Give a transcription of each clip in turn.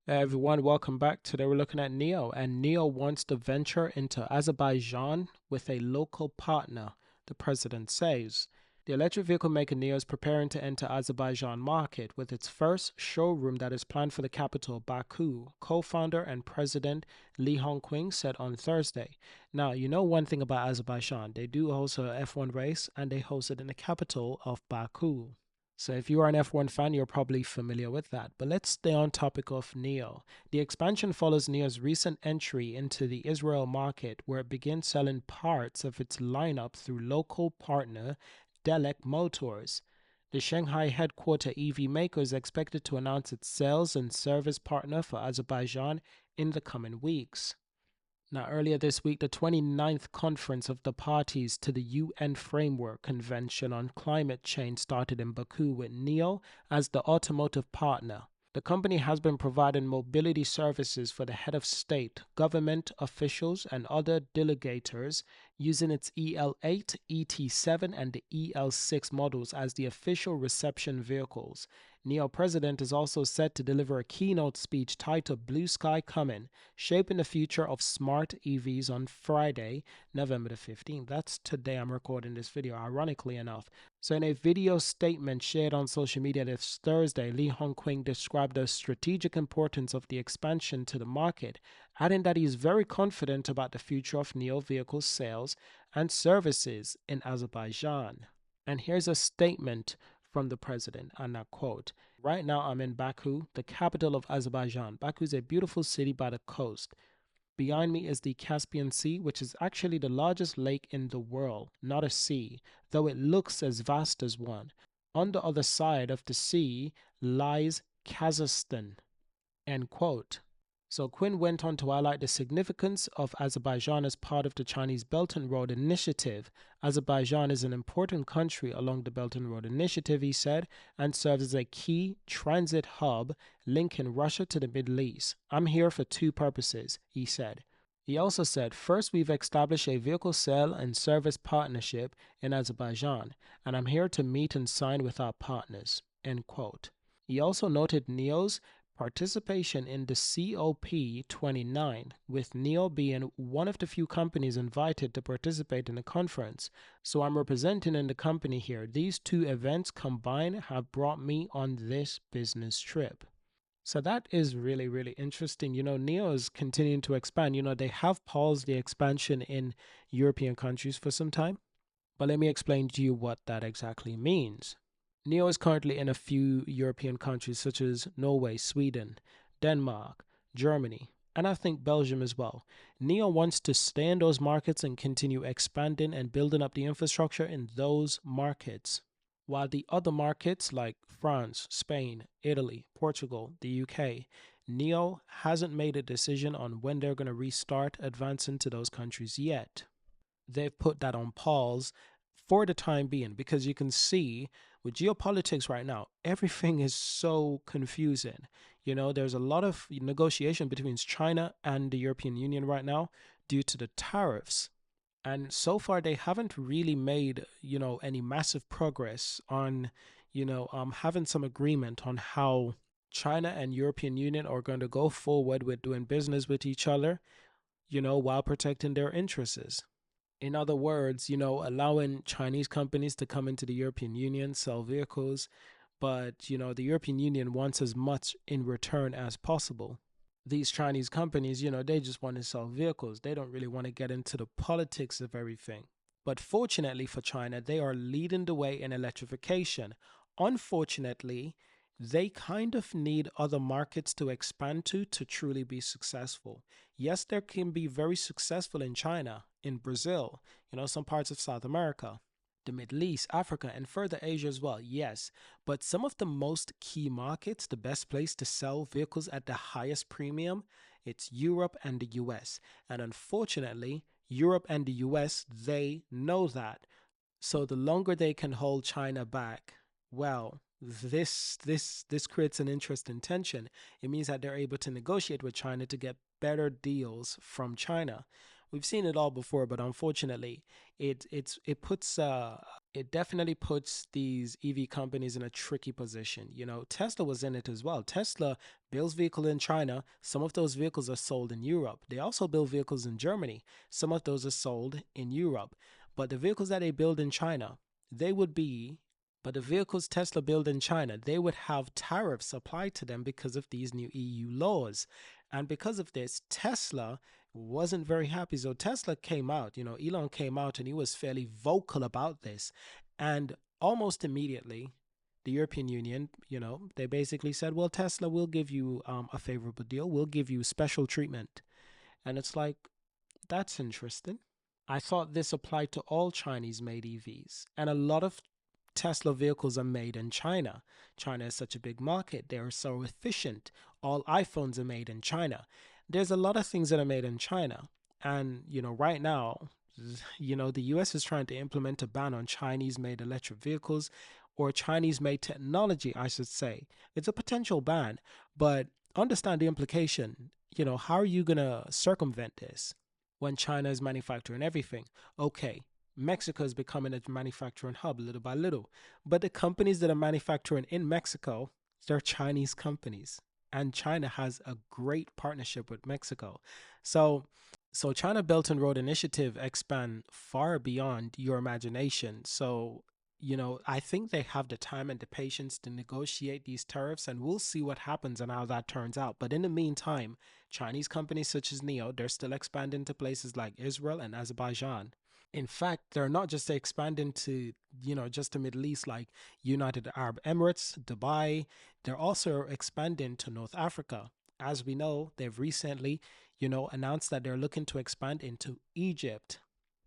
Hey everyone, welcome back. Today we're looking at NIO, and NIO wants to venture into Azerbaijan with a local partner, the president says. The electric vehicle maker NIO is preparing to enter Azerbaijan market with its first showroom that is planned for the capital, Baku, co-founder and president Li Hongqing said on Thursday. Now, you know one thing about Azerbaijan, they do host a F1 race and they host it in the capital of Baku. So if you are an F1 fan, you're probably familiar with that. But let's stay on topic of NIO. The expansion follows NIO's recent entry into the Israel market, where it began selling parts of its lineup through local partner Delek Motors. The Shanghai headquarter EV maker is expected to announce its sales and service partner for Azerbaijan in the coming weeks. Now, earlier this week, the 29th conference of the parties to the UN Framework Convention on Climate Change started in Baku with NIO as the automotive partner. The company has been providing mobility services for the head of state, government officials, and other delegators using its EL8, ET7, and the EL6 models as the official reception vehicles. NIO president is also set to deliver a keynote speech titled Blue Sky Coming, Shaping the Future of Smart EVs on Friday, November the 15th. That's today I'm recording this video, ironically enough. So in a video statement shared on social media this Thursday, Li Hongqing described the strategic importance of the expansion to the market, adding that he is very confident about the future of NIO vehicle sales and services in Azerbaijan. And here's a statement from the president, and I quote, "Right now I'm in Baku, the capital of Azerbaijan. Baku is a beautiful city by the coast. Behind me is the Caspian Sea, which is actually the largest lake in the world, not a sea, though it looks as vast as one. On the other side of the sea lies Kazakhstan." End quote. So Quinn went on to highlight the significance of Azerbaijan as part of the Chinese Belt and Road Initiative. Azerbaijan is an important country along the Belt and Road Initiative, he said, and serves as a key transit hub linking Russia to the Middle East. "I'm here for two purposes," he said. He also said, "First, we've established a vehicle sale and service partnership in Azerbaijan, and I'm here to meet and sign with our partners." End quote. He also noted NIO's participation in the COP29, with NIO being one of the few companies invited to participate in the conference. "So I'm representing in the company here. These two events combined have brought me on this business trip." So that is really, really interesting. NIO is continuing to expand. They have paused the expansion in European countries for some time. But let me explain to you what that exactly means. NIO is currently in a few European countries such as Norway, Sweden, Denmark, Germany, and I think Belgium as well. NIO wants to stay in those markets and continue expanding and building up the infrastructure in those markets. While the other markets like France, Spain, Italy, Portugal, the UK, NIO hasn't made a decision on when they're going to restart advancing to those countries yet. They've put that on pause for the time being because you can see with geopolitics right now, everything is so confusing. There's a lot of negotiation between China and the European Union right now due to the tariffs. And so far, they haven't really made, any massive progress on, having some agreement on how China and European Union are going to go forward with doing business with each other, while protecting their interests. In other words, allowing Chinese companies to come into the European Union, sell vehicles, but, the European Union wants as much in return as possible. These Chinese companies, they just want to sell vehicles. They don't really want to get into the politics of everything. But fortunately for China, they are leading the way in electrification. Unfortunately, they kind of need other markets to expand to truly be successful. Yes, they can be very successful in China, in Brazil, some parts of South America, the Middle East, Africa, and further Asia as well. Yes, but some of the most key markets, the best place to sell vehicles at the highest premium, it's Europe and the US. And unfortunately, Europe and the US, they know that. So the longer they can hold China back, well, this creates an interesting tension. It means that they're able to negotiate with China to get better deals from China. We've seen it all before, but unfortunately, it puts it definitely puts these EV companies in a tricky position. Tesla was in it as well. Tesla builds vehicles in China. Some of those vehicles are sold in Europe. They also build vehicles in Germany. Some of those are sold in Europe. But the vehicles that they build in China, they would be, but the vehicles Tesla build in China, they would have tariffs applied to them because of these new EU laws. And because of this, Tesla wasn't very happy. So Tesla came out, Elon came out and he was fairly vocal about this. And almost immediately, the European Union, they basically said, well, Tesla will give you a favorable deal. We'll give you special treatment. And it's like, that's interesting. I thought this applied to all Chinese made EVs. And a lot of Tesla vehicles are made in China. China is such a big market. They are so efficient. All iPhones are made in China. There's a lot of things that are made in China. And, right now, the US is trying to implement a ban on Chinese made electric vehicles or Chinese made technology, I should say. It's a potential ban, but understand the implication. How are you going to circumvent this when China is manufacturing everything? Okay, Mexico is becoming a manufacturing hub little by little. But the companies that are manufacturing in Mexico, they're Chinese companies. And China has a great partnership with Mexico. So China Belt and Road Initiative expand far beyond your imagination. So, I think they have the time and the patience to negotiate these tariffs, and we'll see what happens and how that turns out. But in the meantime, Chinese companies such as NIO, they're still expanding to places like Israel and Azerbaijan. In fact, they're not just expanding to, just the Middle East like United Arab Emirates, Dubai. They're also expanding to North Africa. As we know, they've recently, announced that they're looking to expand into Egypt.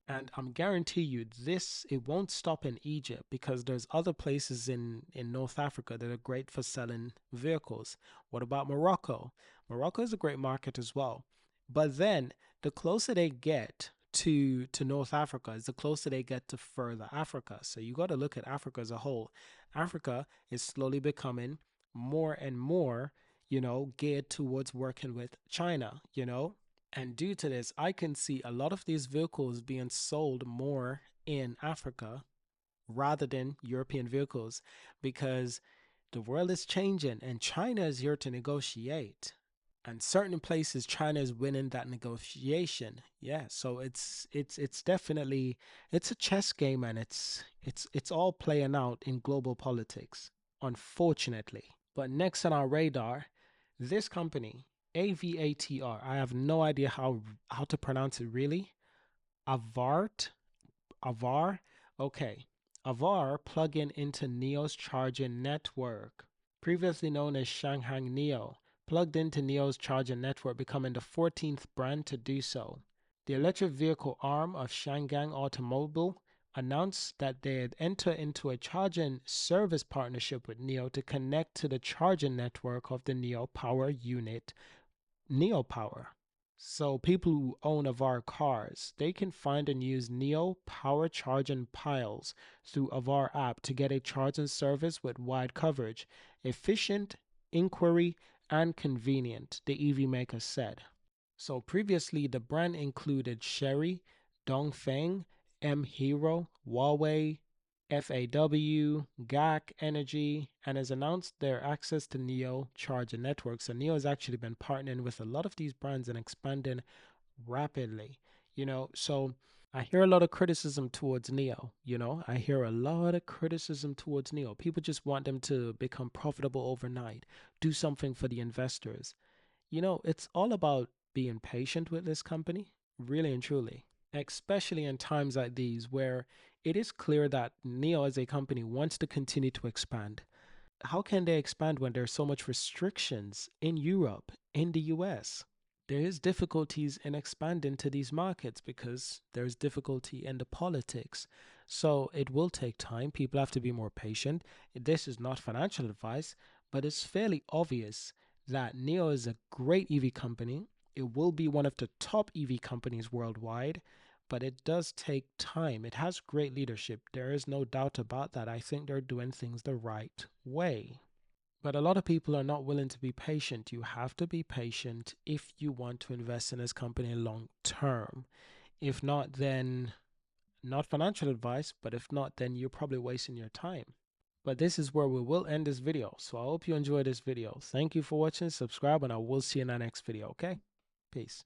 And I'm guarantee you this, it won't stop in Egypt because there's other places in North Africa that are great for selling vehicles. What about Morocco? Morocco is a great market as well. But then the closer they get to North Africa is the closer they get to further Africa. So you got to look at Africa as a whole. Africa is slowly becoming more and more, geared towards working with China. And due to this, I can see a lot of these vehicles being sold more in Africa rather than European vehicles because the world is changing and China is here to negotiate. And certain places China is winning that negotiation. Yeah, so it's definitely it's a chess game and it's all playing out in global politics, unfortunately. But next on our radar, this company, AVATR. I have no idea how to pronounce it really. Avart, Avar. Okay, Avar plug-in into NIO's charging network, previously known as Shanghai NIO, plugged into NIO's charging network, becoming the 14th brand to do so. The electric vehicle arm of Shanghai Automobile announced that they had entered into a charging service partnership with NIO to connect to the charging network of the NIO Power Unit, NIO Power. So people who own Avar cars, they can find and use NIO Power charging piles through Avar app to get a charging service with wide coverage, efficient, inquiry, and convenient, the EV maker said. So previously, the brand included Chery, Dongfeng, M Hero, Huawei, FAW, GAC Energy, and has announced their access to NIO charger networks. So NIO has actually been partnering with a lot of these brands and expanding rapidly. So I hear a lot of criticism towards NIO. I hear a lot of criticism towards NIO. People just want them to become profitable overnight, do something for the investors. It's all about being patient with this company, really and truly, especially in times like these where it is clear that NIO as a company wants to continue to expand. How can they expand when there's so much restrictions in Europe, in the US? There is difficulties in expanding to these markets because there's difficulty in the politics. So it will take time. People have to be more patient. This is not financial advice, but it's fairly obvious that NIO is a great EV company. It will be one of the top EV companies worldwide, but it does take time. It has great leadership. There is no doubt about that. I think they're doing things the right way. But a lot of people are not willing to be patient. You have to be patient if you want to invest in this company long term. If not, then Not financial advice, but if not, then you're probably wasting your time. But this is where we will end this video. So I hope you enjoyed this video. Thank you for watching. Subscribe, and I will see you in the next video. Okay? Peace.